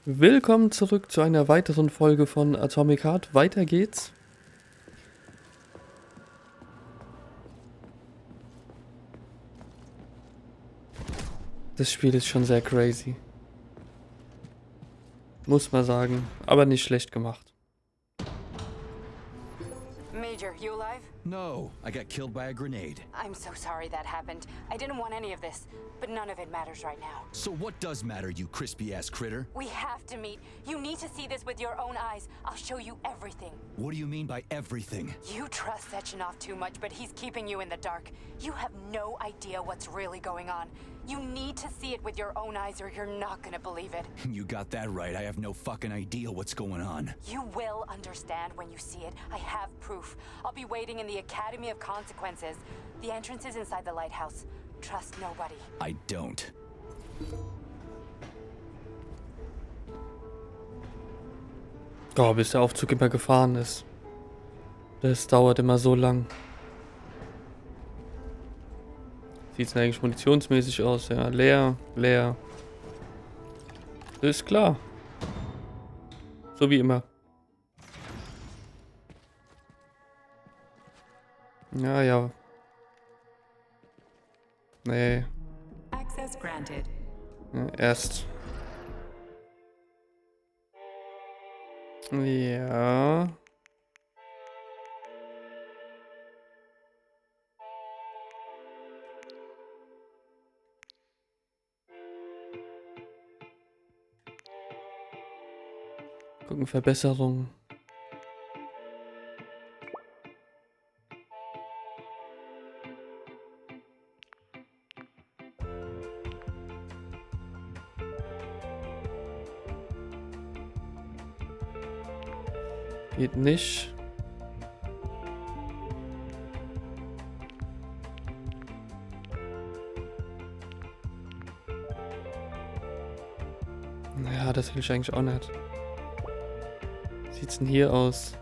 Willkommen zurück zu einer weiteren Folge von Atomic Heart. Weiter geht's. Das Spiel ist schon sehr crazy. Muss man sagen. Aber nicht schlecht gemacht. Major, you alive? No, I got killed by a grenade. I'm so sorry that happened. I didn't want any of this, but none of it matters right now. So what does matter, you crispy-ass critter? We have to meet. You need to see this with your own eyes. I'll show you everything. What do you mean by everything? You trust Sechenov too much, but he's keeping you in the dark. You have no idea what's really going on. You need to see it with your own eyes or you're not gonna believe it. You got that right. I have no fucking idea what's going on. You will understand when you see it. I have proof. I'll be waiting in the Academy of Consequences. The entrance is inside the lighthouse. Trust nobody. I don't. Oh, bis der Aufzug immer gefahren ist. Das dauert immer so lang. Sieht's denn eigentlich munitionsmäßig aus? Ja, leer, leer. Ist klar. So wie immer. Ja, ja. Nee. Access granted. Ja, erst. Ja. Gucken, Verbesserungen. Geht nicht. Naja, das will ich eigentlich auch nicht. Wie sieht's denn hier aus?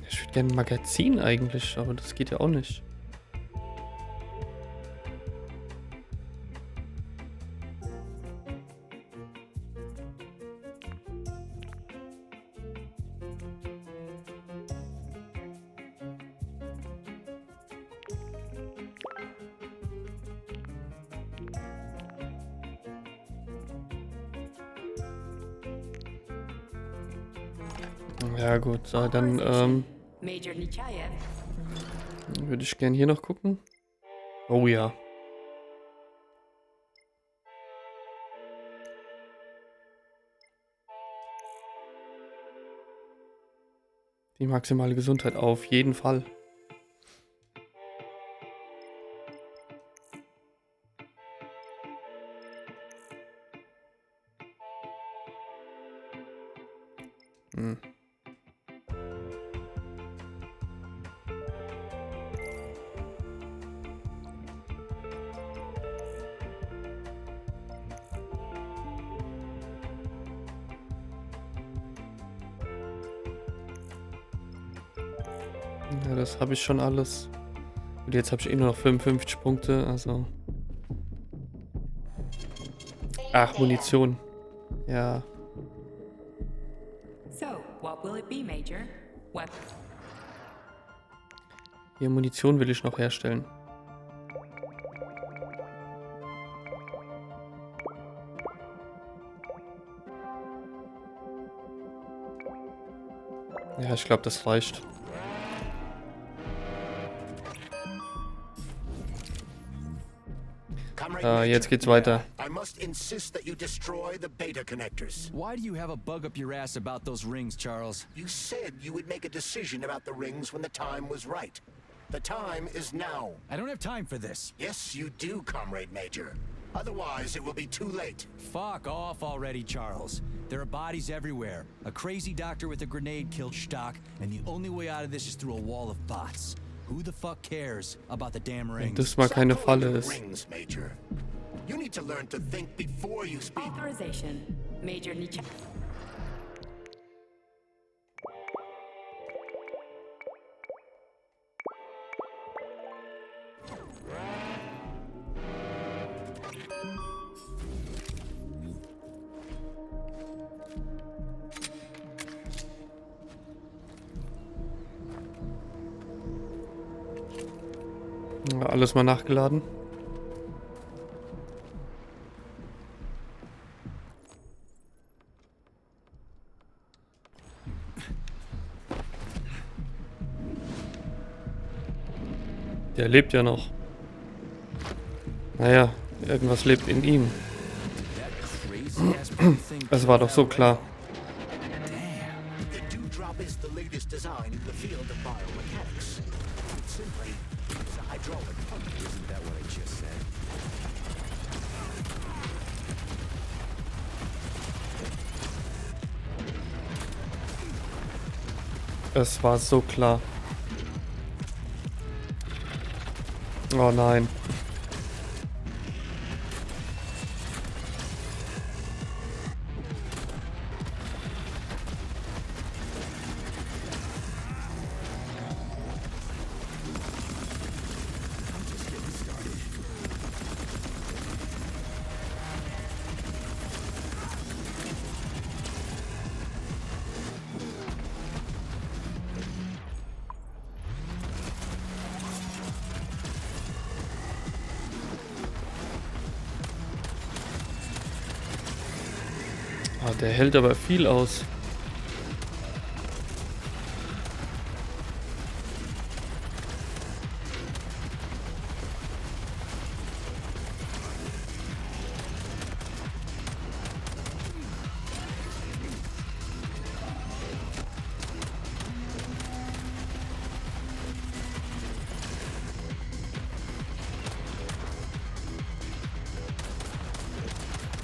Ich würde gerne ein Magazin eigentlich, aber das geht ja auch nicht. Ja gut, so, dann Major Nichayev. würde ich gern hier noch gucken. Oh ja. Die maximale Gesundheit auf jeden Fall. Hm. Ja, das habe ich schon alles. Und jetzt habe ich nur noch 55 Punkte, also. Ach, Munition. Ja. So, what will it be, Major? What? Hier Munition will ich noch herstellen. Ja, ich glaube, das reicht. Jetzt geht's weiter. I must insist that you destroy the beta connectors. Why do you have a bug up your ass about those rings, Charles? You said you would make a decision about the rings when the time was right. The time is now. I don't have time for this. Yes, you do, Comrade Major. Otherwise, it will be too late. Fuck off already, Charles. There are bodies everywhere. A crazy doctor with a grenade killed Stock, and the only way out of this is through a wall of bots. Who the fuck cares about the damn Wenn rings? das mal keine Stop calling Falle them ist. rings, Major. You need to learn to think before you speak. Authorization. Major Nichayev. Ja, alles mal nachgeladen. Der lebt ja noch. Naja, irgendwas lebt in ihm. That crazy ass blue thing Es war doch so klar. The dewdrop is the latest design in the field of biomechanics. It simply is a hydraulic pump. Isn't that what I just said? Es war so klar. Oh nein. Ah, der hält aber viel aus.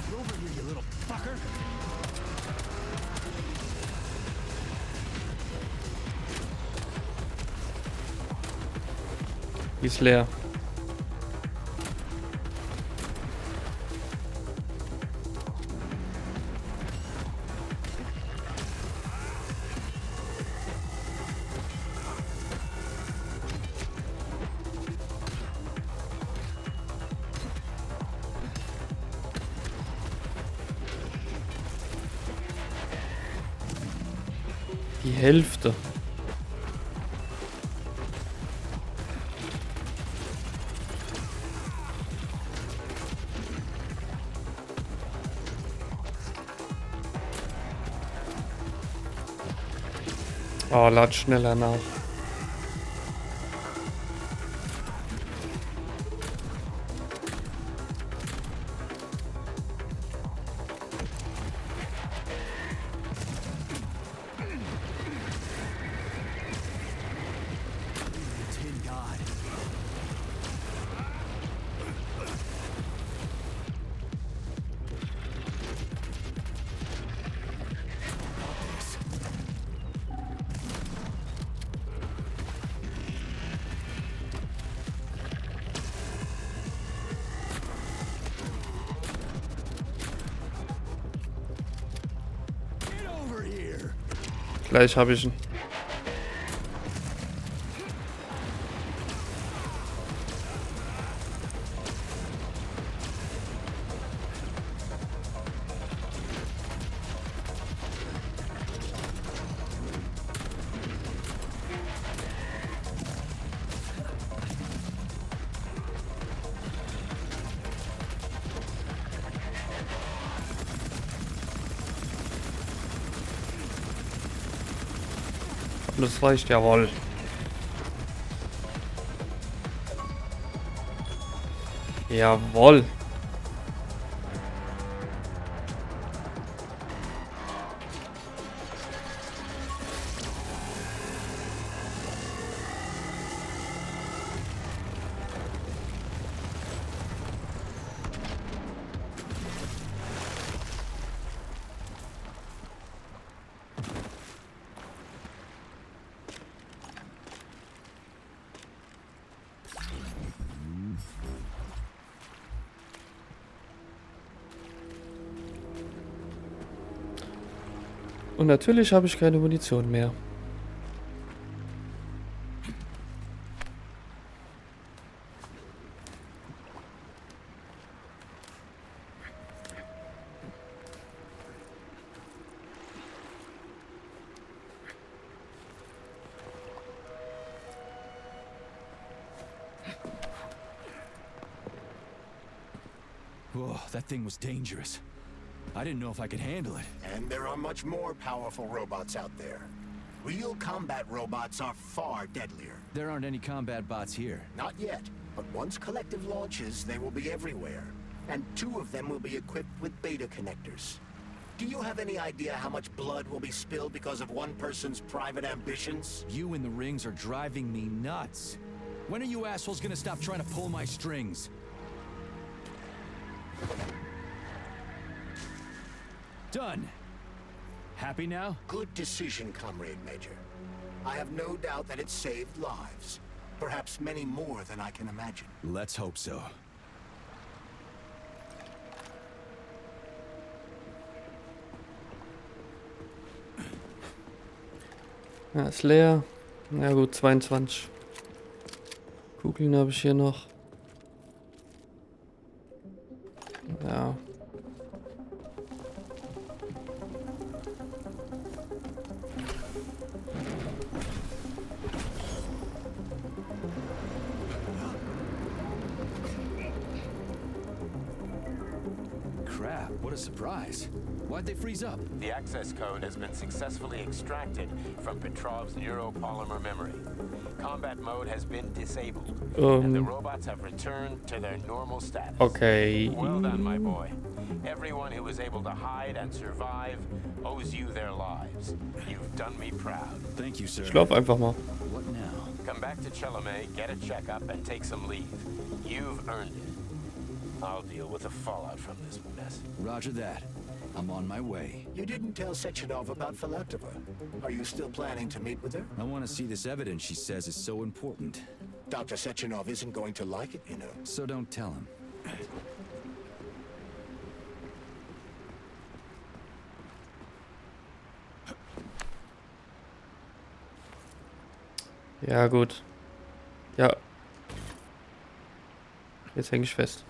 Get over here, you little fucker! Die ist leer. Die Hälfte. Oh, lad schneller nach. Tin God. Get over here! Gleich habe ich ihn. Das reicht, jawohl. Jawohl. Und natürlich habe ich keine Munition mehr. Whoa, that thing was dangerous. I didn't know if I could handle it. And there are much more powerful robots out there. Real combat robots are far deadlier. There aren't any combat bots here. Not yet, but once Collective launches, they will be everywhere. And 2 of them will be equipped with beta connectors. Do you have any idea how much blood will be spilled because of one person's private ambitions? You in the rings are driving me nuts. When are you assholes gonna stop trying to pull my strings? Done. Happy now? Good decision, Comrade Major. I have no doubt that it saved lives. Perhaps many more than I can imagine. Let's hope so. Ja, ist leer. Na gut, 22 Kugeln habe ich hier noch. Ja. Crap, what a surprise. Why'd they freeze up? The access code has been successfully extracted from Petrov's neuropolymer memory. Combat mode has been disabled, and the robots have returned to their normal status. Okay. Well done, my boy. Everyone who was able to hide and survive owes you their lives. You've done me proud. Thank you, sir. Ich lauf einfach mal. What now? Come back to Chalamet, get a checkup, and take some leave. You've earned it. I'll deal with the fallout from this mess. Roger that. I'm on my way. You didn't tell Sechenov about Filatova. Are you still planning to meet with her? I want to see this evidence she says is so important. Dr. Sechenov isn't going to like it, you know. So don't tell him. Ja, gut. Ja. Jetzt hänge ich fest.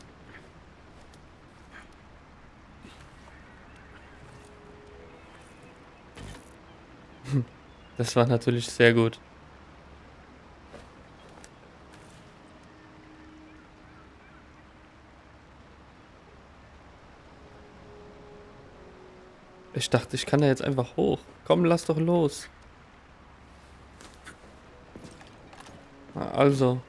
Das war natürlich sehr gut. Ich dachte, ich kann da jetzt einfach hoch. Komm, lass doch los. Na, also.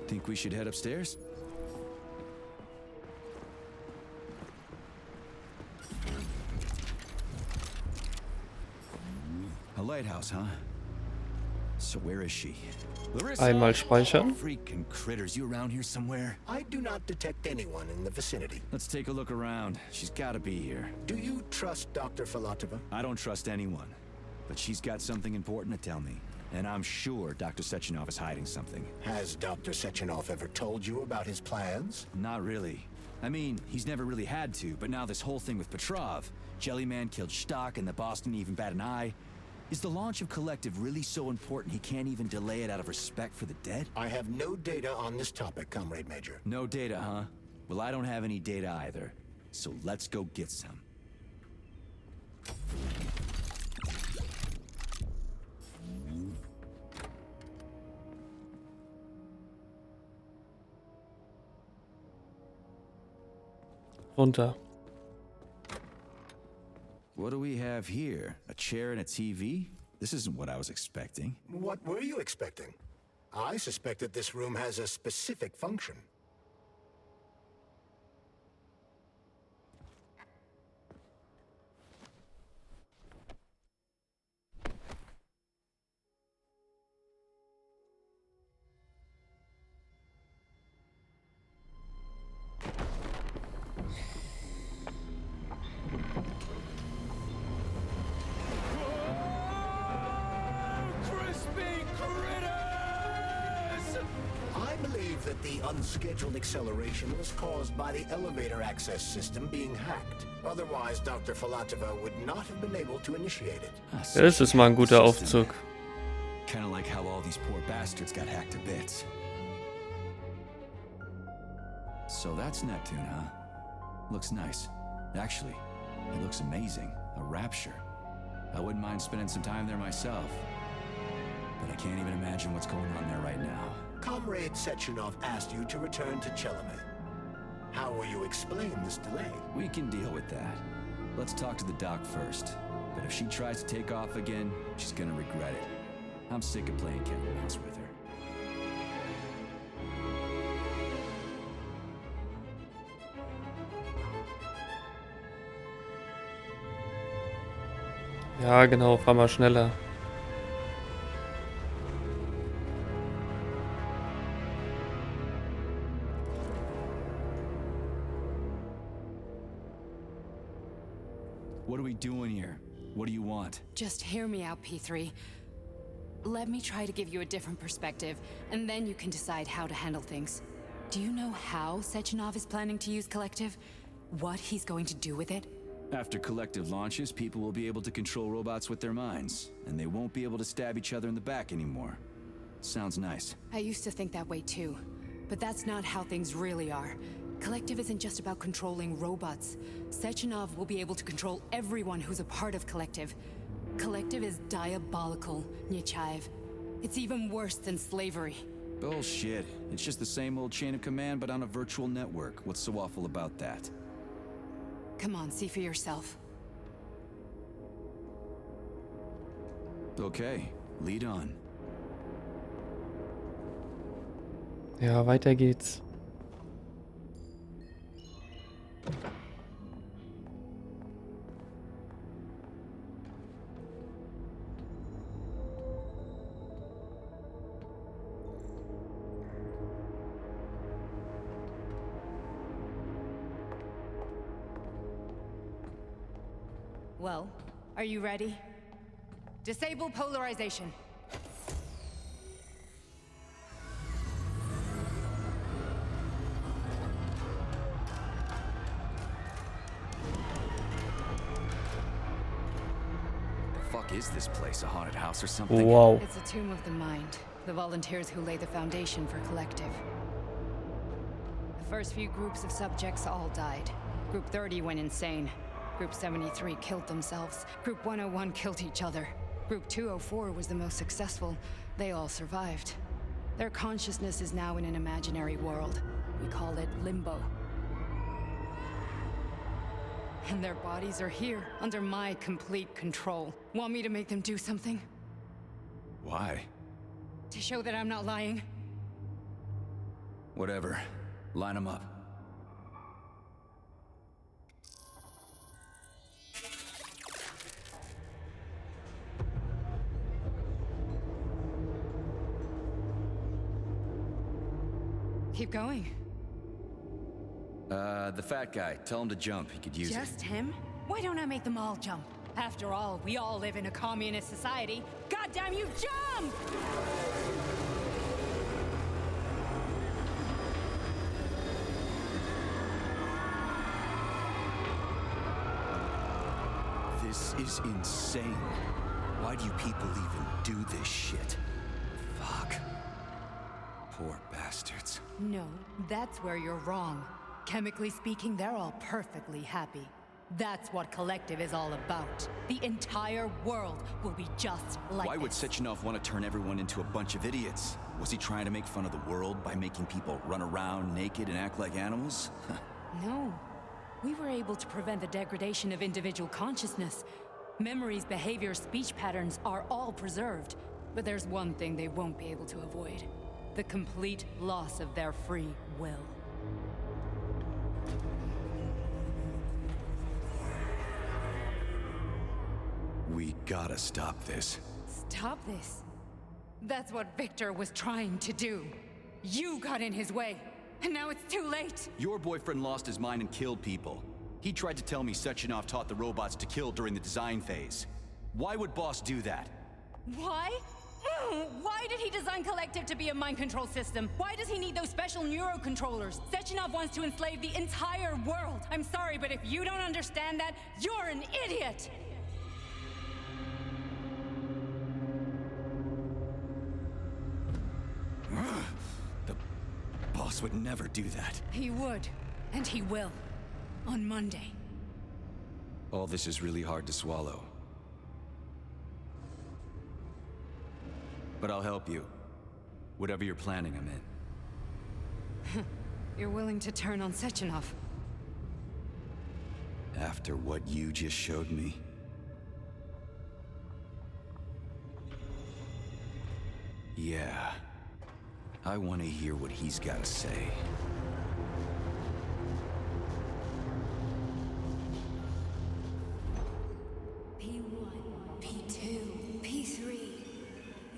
Think we should head upstairs? A lighthouse, huh? So where is she? Larissa! Einmal speichern. Freaking critters, you around here somewhere? I do not detect anyone in the vicinity. Let's take a look around. She's gotta be here. Do you trust Dr. Filatova? I don't trust anyone. But she's got something important to tell me. And I'm sure Dr. Sechenov is hiding something. Has Dr. Sechenov ever told you about his plans? Not really. I mean, he's never really had to, but now this whole thing with Petrov, Jellyman killed Stock and the boss didn't even bat an eye. Is the launch of Collective really so important he can't even delay it out of respect for the dead? I have no data on this topic, Comrade Major. No data, huh? Well, I don't have any data either. So let's go get some. Runter. What do we have here? A chair and a TV? This isn't what I was expecting. What were you expecting? I suspected this room has a specific function. unscheduled acceleration was caused by the elevator access system being hacked. Otherwise, Dr. Filatova would not have been able to initiate it. Das ist mal ein guter Aufzug. Kind of like how all these poor bastards got hacked to bits. So that's Neptune, huh? Looks nice. Actually, it looks amazing. A rapture. I wouldn't mind spending some time there myself. But I can't even imagine what's going on there right now. Comrade Sechenov asked you to return to Chelome. How will you explain this delay? We can deal with that. Let's talk to the doc first. But if she tries to take off again, she's gonna regret it. I'm sick of playing cat and mouse with her. Ja, genau, fahr mal schneller. What are we doing here? What do you want? Just hear me out, P3. Let me try to give you a different perspective, and then you can decide how to handle things. Do you know how Sechenov is planning to use Collective? What he's going to do with it? After Collective launches, people will be able to control robots with their minds, and they won't be able to stab each other in the back anymore. Sounds nice. I used to think that way too, but that's not how things really are. Collective isn't just about controlling robots. Sechenov will be able to control everyone who's a part of Collective. Collective is diabolical, Nechayev. It's even worse than slavery. Bullshit. It's just the same old chain of command, but on a virtual network. What's so awful about that? Come on, see for yourself. Okay, lead on. Ja, weiter geht's. Well, are you ready? Disable polarization. The fuck is this place? A haunted house or something? Wow. It's a tomb of the mind. The volunteers who lay the foundation for Collective. The first few groups of subjects all died. Group 30 went insane. Group 73 killed themselves. Group 101 killed each other. Group 204 was the most successful. They all survived. Their consciousness is now in an imaginary world. We call it Limbo. And their bodies are here, under my complete control. Want me to make them do something? Why? To show that I'm not lying? Whatever. Line them up. Keep going. The fat guy. Tell him to jump. He could use it. Just him? Why don't I make them all jump? After all, we all live in a communist society. Goddamn you, jump! This is insane. Why do you people even do this shit? Fuck. Poor bastards. No, that's where you're wrong. Chemically speaking, they're all perfectly happy. That's what Collective is all about. The entire world will be just like Why would this. Sechenov want to turn everyone into a bunch of idiots? Was he trying to make fun of the world by making people run around naked and act like animals? No. We were able to prevent the degradation of individual consciousness. Memories, behaviors, speech patterns are all preserved. But there's one thing they won't be able to avoid. The complete loss of their free will. We gotta stop this. Stop this. That's what Victor was trying to do. You got in his way, and now it's too late. Your boyfriend lost his mind and killed people. He tried to tell me Sechenov taught the robots to kill during the design phase. Why would Boss do that? Why? Why did he design Collective to be a mind control system? Why does he need those special neurocontrollers? Sechenov wants to enslave the entire world. I'm sorry, but if you don't understand that, you're an idiot! The boss would never do that. He would, and he will. On Monday. All this is really hard to swallow. But I'll help you. Whatever you're planning, I'm in. You're willing to turn on Sechenov? After what you just showed me? Yeah. I want to hear what he's got to say. P1, P2, P3.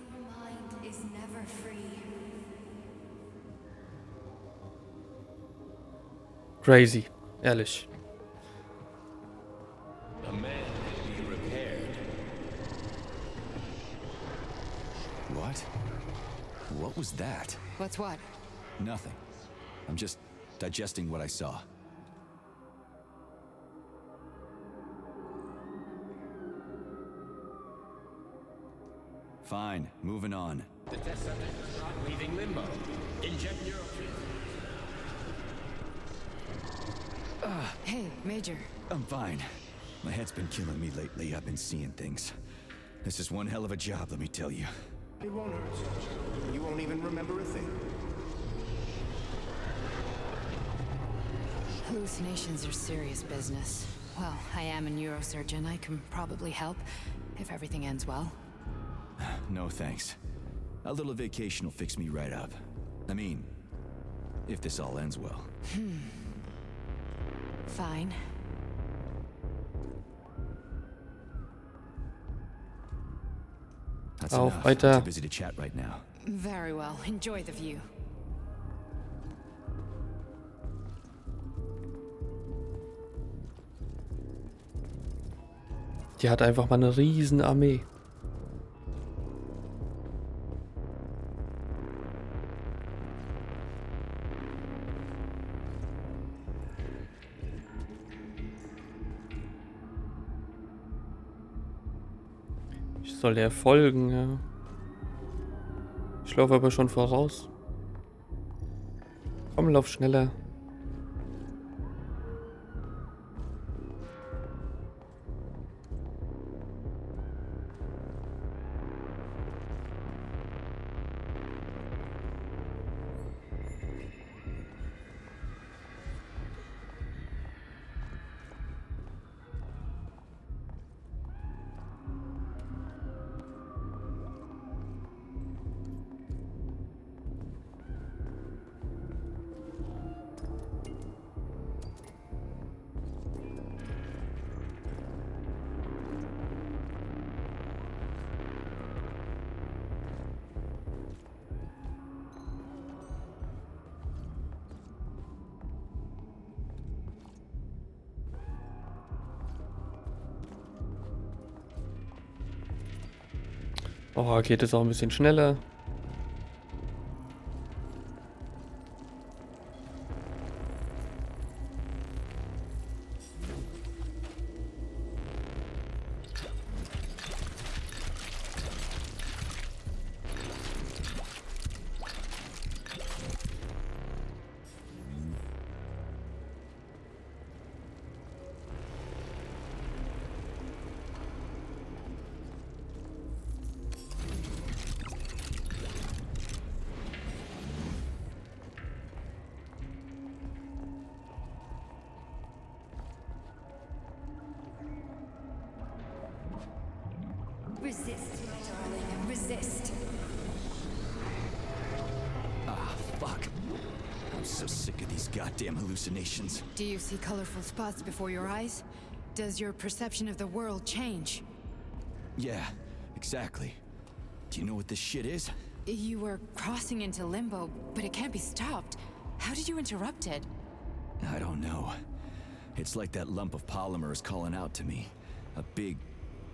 Your mind is never free. Crazy, ehrlich. A man may be repaired. What? What was that? What's what? Nothing. I'm just digesting what I saw. Fine, moving on. The test subject is not leaving limbo. Inject neurotransmitter. Hey, Major. I'm fine. My head's been killing me lately. I've been seeing things. This is one hell of a job, let me tell you. It won't hurt, Sergeant. You won't even remember a thing. Hallucinations are serious business. Well, I am a neurosurgeon. I can probably help, if everything ends well. No thanks. A little vacation will fix me right up. I mean, if this all ends well. Fine. That's Auf, enough. weiter. I'm too busy to chat right now. Very well. Enjoy the view. Die hat einfach mal eine riesen Armee. Ich soll der folgen, ja. Ich laufe aber schon voraus. Komm, lauf schneller. Oh, geht es auch ein bisschen schneller. Resist, my darling. Resist. Ah, fuck. I'm so sick of these goddamn hallucinations. Do you see colorful spots before your eyes? Does your perception of the world change? Yeah, exactly. Do you know what this shit is? You were crossing into limbo, but it can't be stopped. How did you interrupt it? I don't know. It's like that lump of polymer is calling out to me. A big,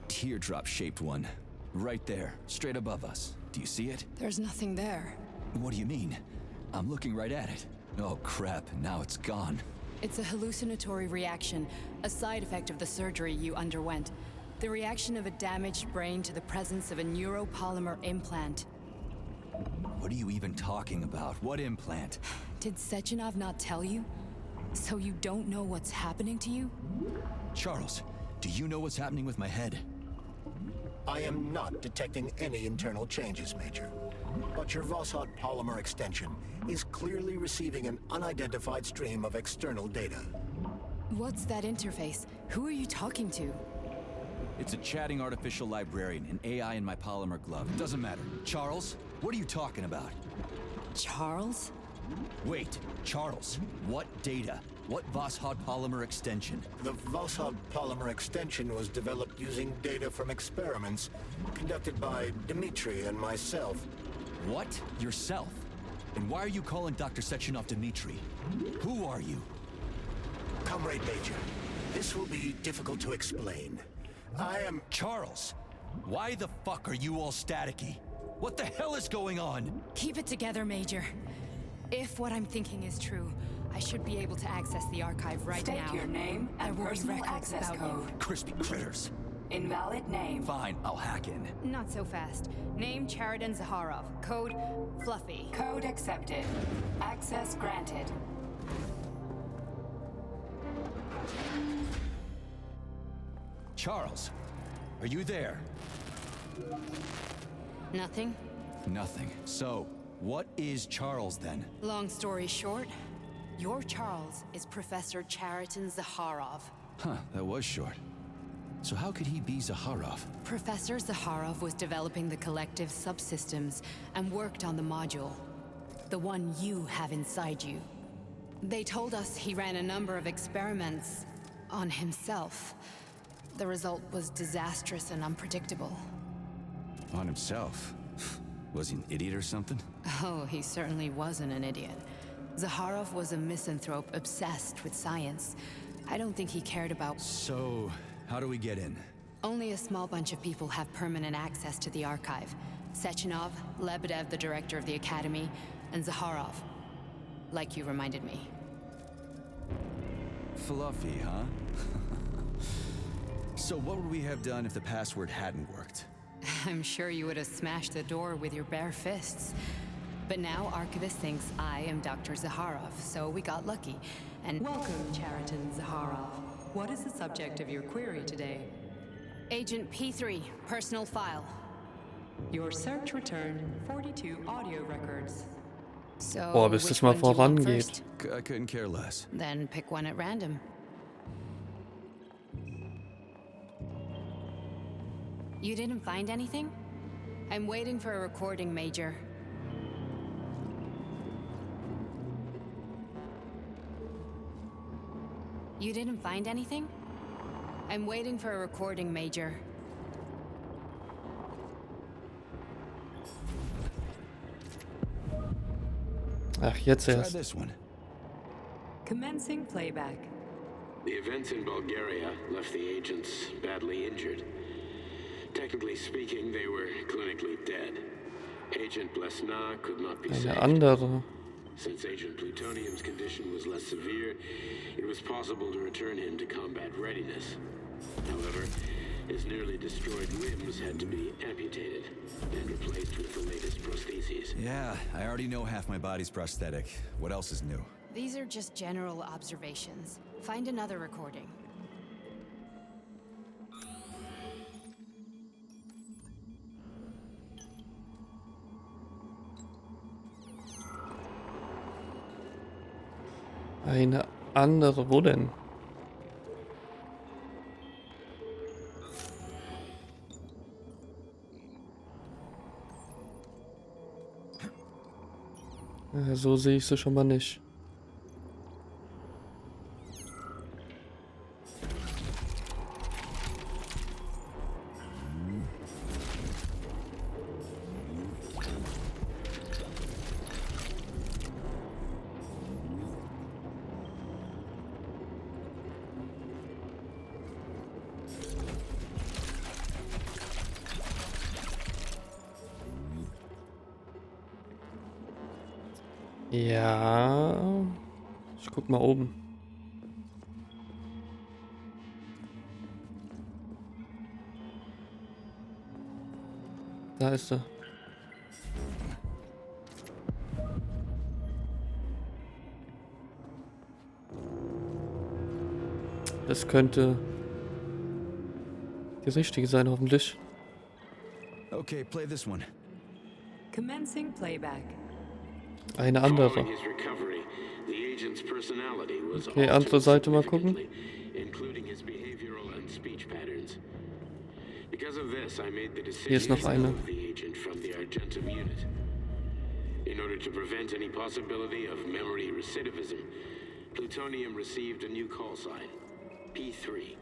teardrop-shaped one. Right there, straight above us. Do you see it? There's nothing there. What do you mean? I'm looking right at it. Oh crap, now it's gone. It's a hallucinatory reaction, a side effect of the surgery you underwent. The reaction of a damaged brain to the presence of a neuropolymer implant. What are you even talking about? What implant? Did Sechenov not tell you? So you don't know what's happening to you? Charles, do you know what's happening with my head? I am not detecting any internal changes, Major. But your Vossard polymer extension is clearly receiving an unidentified stream of external data. What's that interface? Who are you talking to? It's a chatting artificial librarian, an AI in my polymer glove. Doesn't matter. Charles, what are you talking about? Charles? Wait, Charles, what data? What Vossard polymer extension? The Vossard polymer extension was developed using data from experiments conducted by Dmitri and myself. What? Yourself? And why are you calling Dr. Sechenov Dmitri? Who are you? Comrade Major, this will be difficult to explain. I am... Charles, why the fuck are you all staticky? What the hell is going on? Keep it together, Major. If what I'm thinking is true, I should be able to access the archive right now. State your name and personal access code. Crispy critters. Invalid name. Fine, I'll hack in. Not so fast. Name Cheriton Zaharov. Code Fluffy. Code accepted. Access granted. Charles, are you there? Nothing? Nothing. So, what is Charles then? Long story short, your Charles is Professor Cheriton Zaharov. Huh, that was short. So how could he be Zaharov? Professor Zaharov was developing the collective subsystems and worked on the module. The one you have inside you. They told us he ran a number of experiments on himself. The result was disastrous and unpredictable. On himself? Was he an idiot or something? Oh, he certainly wasn't an idiot. Zaharov was a misanthrope obsessed with science. I don't think he cared about... So, how do we get in? Only a small bunch of people have permanent access to the archive. Sechenov, Lebedev, the director of the academy, and Zaharov. Like you reminded me. Fluffy, huh? So what would we have done if the password hadn't worked? I'm sure you would have smashed the door with your bare fists. But now Archivist thinks I am Dr. Zaharov, so we got lucky. And welcome, Cheriton Zaharov. What is the subject of your query today? Agent P3, personal file. Your search returned 42 audio records. So, Boah, bis das mal vorangeht. I couldn't care less. Then pick one at random. You didn't find anything? I'm waiting for a recording, Major. You didn't find anything? I'm waiting for a recording, Major. Ach, jetzt Try erst. this one. Commencing playback. The events in Bulgaria left the agents badly injured. Technically speaking, they were clinically dead. Agent Blesna could not be Eine saved. andere. Since Agent Plutonium's condition was less severe, it was possible to return him to combat readiness. However, his nearly destroyed limbs had to be amputated and replaced with the latest prostheses. Yeah, I already know half my body's prosthetic. What else is new? These are just general observations. Find another recording. Eine andere, wo denn? So sehe ich sie schon mal nicht. Ja. Ich guck mal oben. Da ist er. Das könnte die richtige sein, hoffentlich. Okay, play this one. Commencing playback. Eine andere. Following his recovery, the agent's personality was Okay, altered andere Seite mal gucken. significantly, including his behavioral and speech patterns. Because of this, I made the Hier ist decision noch to eine. remove the agent from the Argentum unit. In order to prevent any possibility of memory recidivism, Plutonium received a new call sign, P3,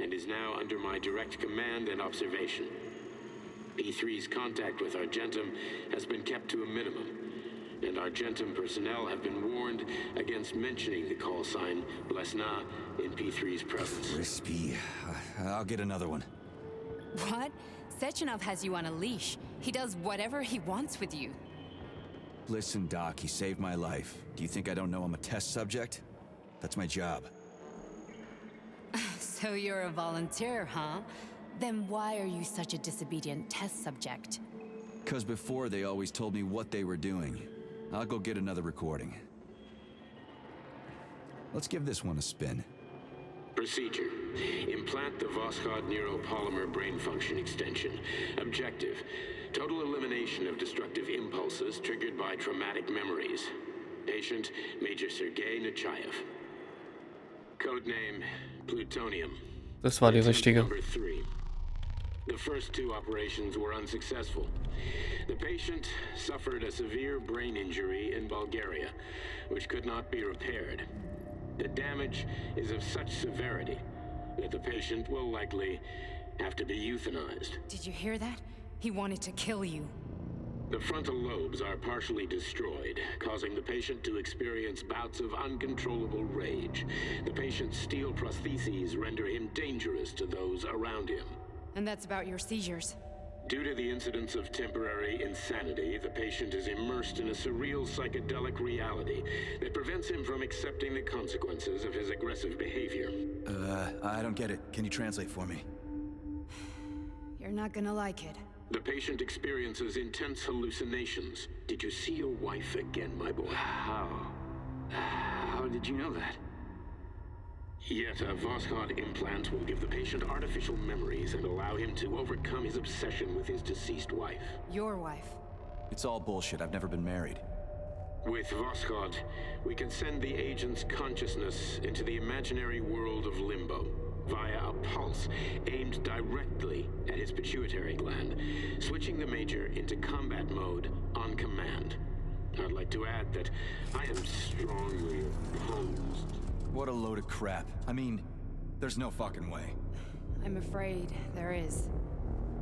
and is now under my direct command and observation. P3's contact with Argentum has been kept to a minimum, and Argentum personnel have been warned against mentioning the call sign Blesna in P3's presence. Crispy. I'll get another one. What? Sechenov has you on a leash. He does whatever he wants with you. Listen, Doc, he saved my life. Do you think I don't know I'm a test subject? That's my job. So you're a volunteer, huh? Then why are you such a disobedient test subject? 'Cause before they always told me what they were doing. I'll go get another recording. Let's give this one a spin. Procedure. Implant the Voskhod neuropolymer brain function extension. Objective. Total elimination of destructive impulses triggered by traumatic memories. Patient, Major Sergei Nechayev. Codename, Plutonium. Das war die richtige. Number 3. The first 2 operations were unsuccessful. The patient suffered a severe brain injury in Bulgaria, which could not be repaired. The damage is of such severity that the patient will likely have to be euthanized. Did you hear that? He wanted to kill you. The frontal lobes are partially destroyed, causing the patient to experience bouts of uncontrollable rage. The patient's steel prostheses render him dangerous to those around him. And that's about your seizures. Due to the incidence of temporary insanity, the patient is immersed in a surreal psychedelic reality that prevents him from accepting the consequences of his aggressive behavior. I don't get it. Can you translate for me? You're not gonna like it. The patient experiences intense hallucinations. Did you see your wife again, my boy? How did you know that? Yet a Voskhod implant will give the patient artificial memories and allow him to overcome his obsession with his deceased wife. Your wife. It's all bullshit. I've never been married. With Voskhod, we can send the agent's consciousness into the imaginary world of limbo via a pulse aimed directly at his pituitary gland, switching the Major into combat mode on command. I'd like to add that I am strongly opposed. What a load of crap. I mean, there's no fucking way. I'm afraid there is.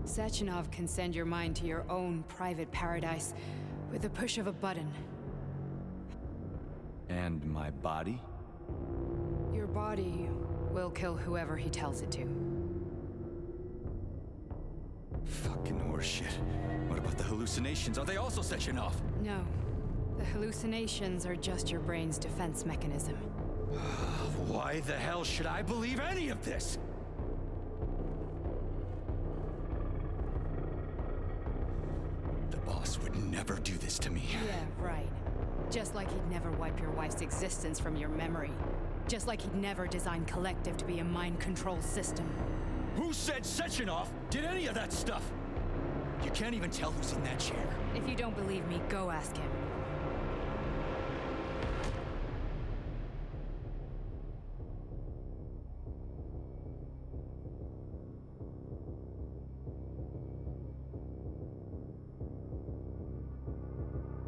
Sechenov can send your mind to your own private paradise with the push of a button. And my body? Your body will kill whoever he tells it to. Fucking horseshit. What about the hallucinations? Are they also Sechenov? No. The hallucinations are just your brain's defense mechanism. Why the hell should I believe any of this? The boss would never do this to me. Yeah, right. Just like he'd never wipe your wife's existence from your memory. Just like he'd never design Collective to be a mind control system. Who said Sechenov did any of that stuff? You can't even tell who's in that chair. If you don't believe me, go ask him.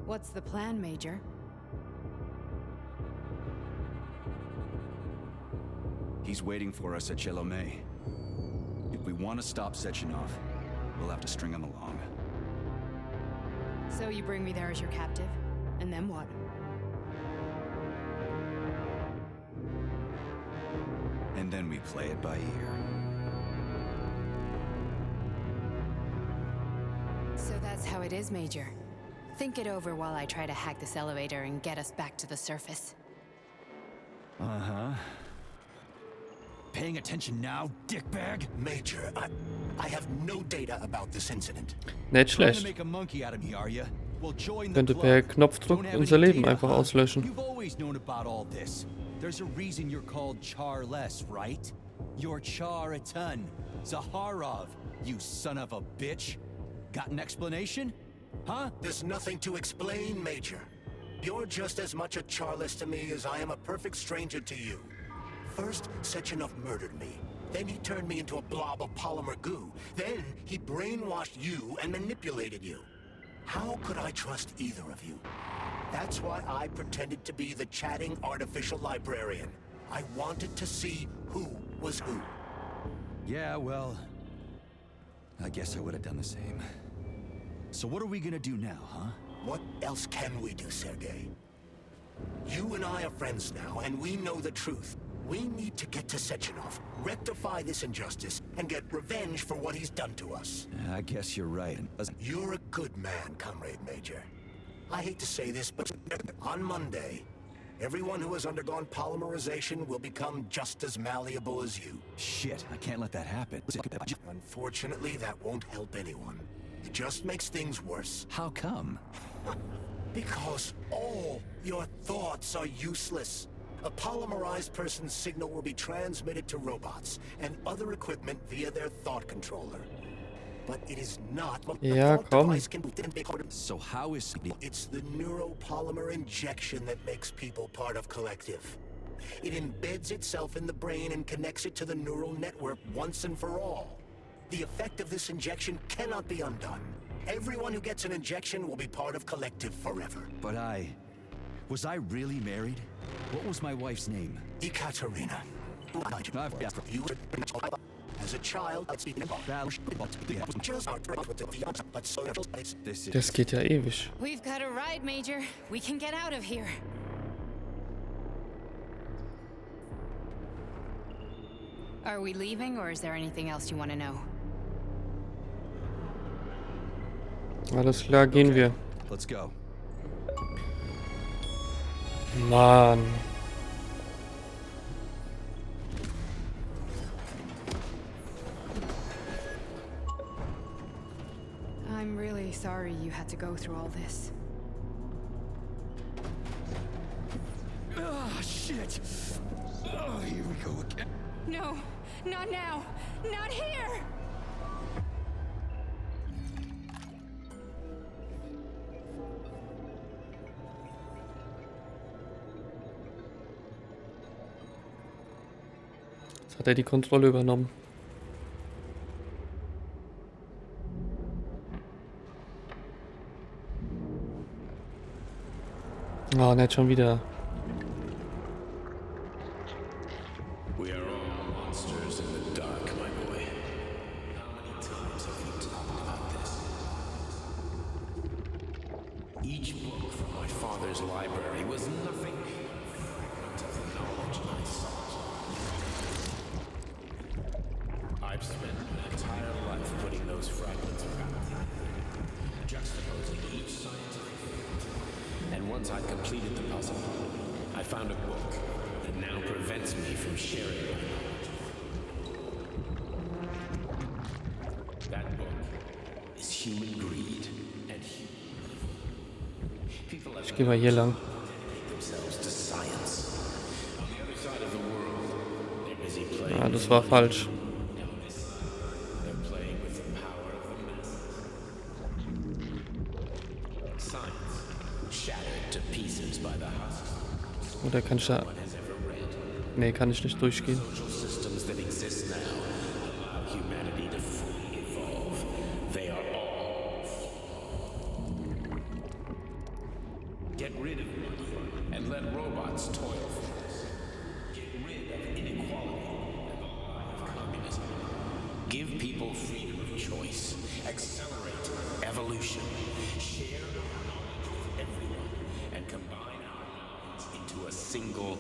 What's the plan, Major? He's waiting for us at Chelomey. If we want to stop Sechenov, we'll have to string him along. So you bring me there as your captive? And then what? And then we play it by ear. So that's how it is, Major. Think it over while I try to hack this elevator and get us back to the surface. Uh-huh. Paying attention now, dickbag? Major, I have no data about this incident. Nicht Trying to schlecht. make a monkey out of me, are you? Well, join the Könnte per club. Knopfdruck Don't have unser any Leben data, einfach huh? auslöschen. You've always known about all this. There's a reason you're called Charless, right? You're Char a ton. Zaharov, you son of a bitch. Got an explanation? Huh? There's nothing to explain, Major. You're just as much a Charless to me as I am a perfect stranger to you. First, Sechenov murdered me. Then he turned me into a blob of polymer goo. Then he brainwashed you and manipulated you. How could I trust either of you? That's why I pretended to be the chatting artificial librarian. I wanted to see who was who. Yeah, well, I guess I would have done the same. So what are we gonna do now, huh? What else can we do, Sergei? You and I are friends now, and we know the truth. We need to get to Sechenov, rectify this injustice, and get revenge for what he's done to us. I guess you're right. You're a good man, Comrade Major. I hate to say this, but on Monday, everyone who has undergone polymerization will become just as malleable as you. Shit, I can't let that happen. Unfortunately, that won't help anyone. It just makes things worse. How come? Because all your thoughts are useless. A polymerized person's signal will be transmitted to robots and other equipment via their thought controller. But it is not what the Ja, thought komm. device can do. So how is... It's the neuropolymer injection that makes people part of Collective. It embeds itself in the brain and connects it to the neural network once and for all. The effect of this injection cannot be undone. Everyone who gets an injection will be part of Collective forever. But was I really married? What was my wife's name? Ekaterina. You were as a child, but so This Das is... geht ja ewig. We've got a ride, Major. We can get out of here. Are we leaving, or is there anything else you want to know? Alles klar, gehen wir. Let's go. Mann. I'm really sorry you had to go through all this. Oh, shit! Oh, here we go again. No, not now. Not here! Jetzt hat er die Kontrolle übernommen. Oh, nicht schon wieder. We are all monsters in the dark, my boy. How many times have we talked about this? Each book from my father's library was nothing but a fragment of the knowledge I sought. I've spent an entire life putting those fragments around, juxtaposing each scientific fact. And once I'd completed the puzzle, I found a book that now prevents me from sharing my knowledge. That book is human greed and human evil. People have Ich gehe mal hier lang. dedicated themselves to science. On the other side of the world, they're busy playing. Ja, das war falsch. And on this side, they're playing with the power of the masses. Science, shattered to pieces by the husks. Oder kann ich da... No one has ever read. Nee, kann ich nicht durchgehen. Social systems that exist now allow humanity to fully evolve. They are all flawed. Get rid of money and let robots toil for us. Get rid of inequality and the lie of communism. Give people freedom of choice. Accelerate evolution. Share our knowledge with everyone and combine our minds into a single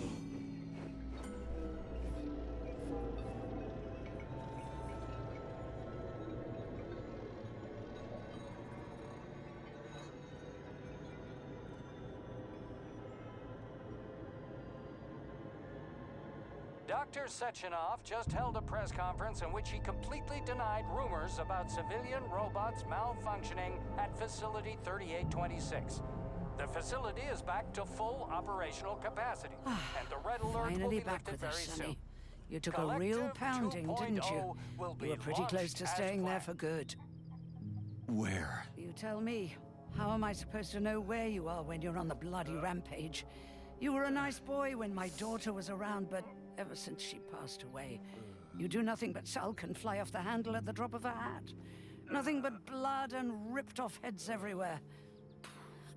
Dr. Sechenov just held a press conference in which he completely denied rumors about civilian robots malfunctioning at Facility 3826. The facility is back to full operational capacity, and the red alert will Finally be back lifted with very us, soon. Sonny. You took a real pounding, didn't you? You were pretty close to staying there for good. Where? You tell me. How am I supposed to know where you are when you're on the bloody rampage? You were a nice boy when my daughter was around, but ever since she passed away, you do nothing but sulk and fly off the handle at the drop of a hat. Nothing but blood and ripped off heads everywhere.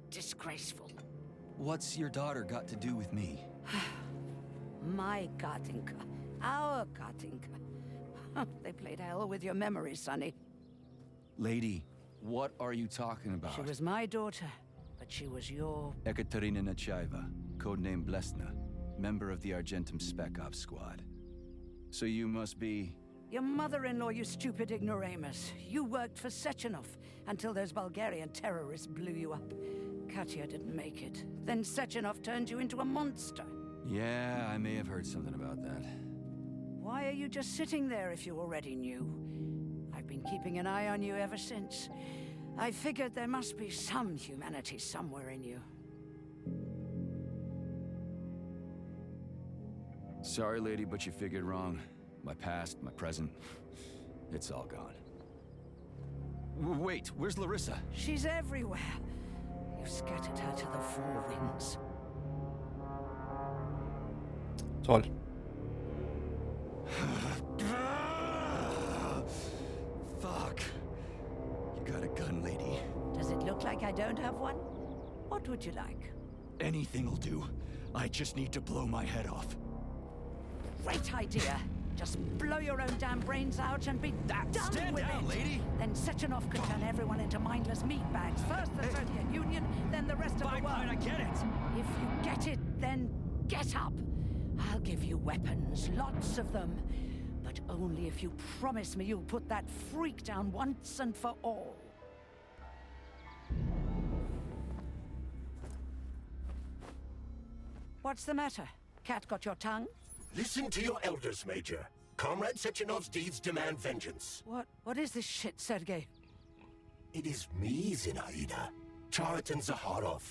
Disgraceful. What's your daughter got to do with me? My Katinka. Our Katinka. They played hell with your memory, Sonny. Lady, what are you talking about? She was my daughter, but she was your... Ekaterina Nechaeva, codename Blesna, member of the Argentum Spec Ops squad. So you must be... Your mother-in-law, you stupid ignoramus. You worked for Sechenov until those Bulgarian terrorists blew you up. Katya didn't make it. Then Sechenov turned you into a monster. Yeah, I may have heard something about that. Why are you just sitting there if you already knew? I've been keeping an eye on you ever since. I figured there must be some humanity somewhere in you. Sorry, lady, but you figured wrong. My past, my present, it's all gone. Wait, where's Larissa? She's everywhere. You scattered her to the four winds. Toll. Fuck. You got a gun, lady. Does it look like I don't have one? What would you like? Anything'll do. I just need to blow my head off. Great idea. Just blow your own damn brains out and be done Stand with down, it. lady. Then Sechenov could turn everyone into mindless meatbags. First the Soviet Union, then the rest of the world. Fine, I get it. If you get it, then get up. I'll give you weapons, lots of them. But only if you promise me you'll put that freak down once and for all. What's the matter? Cat got your tongue? Listen to your elders, Major. Comrade Sechenov's deeds demand vengeance. What is this shit, Sergei? It is me, Zinaida. Chariton Zaharov.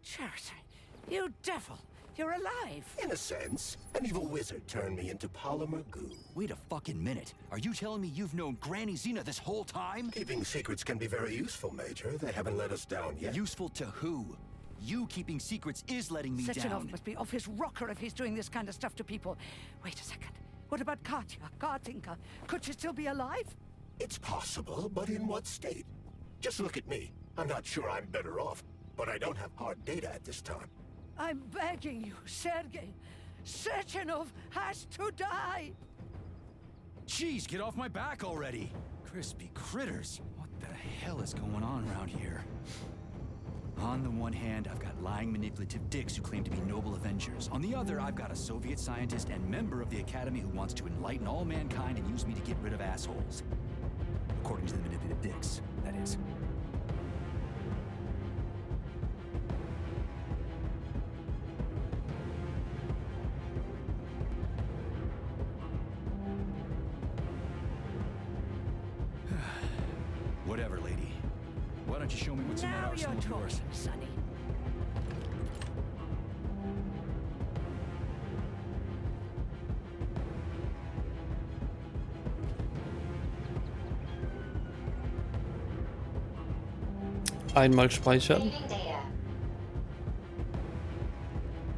Chariton, you devil! You're alive! In a sense, an evil wizard turned me into polymer goo. Wait a fucking minute. Are you telling me you've known Granny Zena this whole time? Keeping secrets can be very useful, Major. They haven't let us down yet. Useful to who? You keeping secrets is letting me Sechenov down. must be off his rocker if he's doing this kind of stuff to people. Wait a second. What about Katya, Katinka? Could she still be alive? It's possible, but in what state? Just look at me. I'm not sure I'm better off, but I don't have hard data at this time. I'm begging you, Sergei. Sechenov has to die! Jeez, get off my back already! Crispy critters. What the hell is going on around here? On the one hand, I've got lying, manipulative dicks who claim to be noble avengers. On the other, I've got a Soviet scientist and member of the Academy who wants to enlighten all mankind and use me to get rid of assholes. According to the manipulative dicks, that is. Whatever, lady. Why don't you show me what's in that Now arsenal you're of yours? talking, Sonny. Einmal speichern.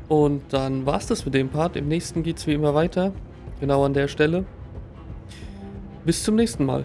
Und dann war's das mit dem Part. Im nächsten geht's wie immer weiter. Genau an der Stelle. Bis zum nächsten Mal.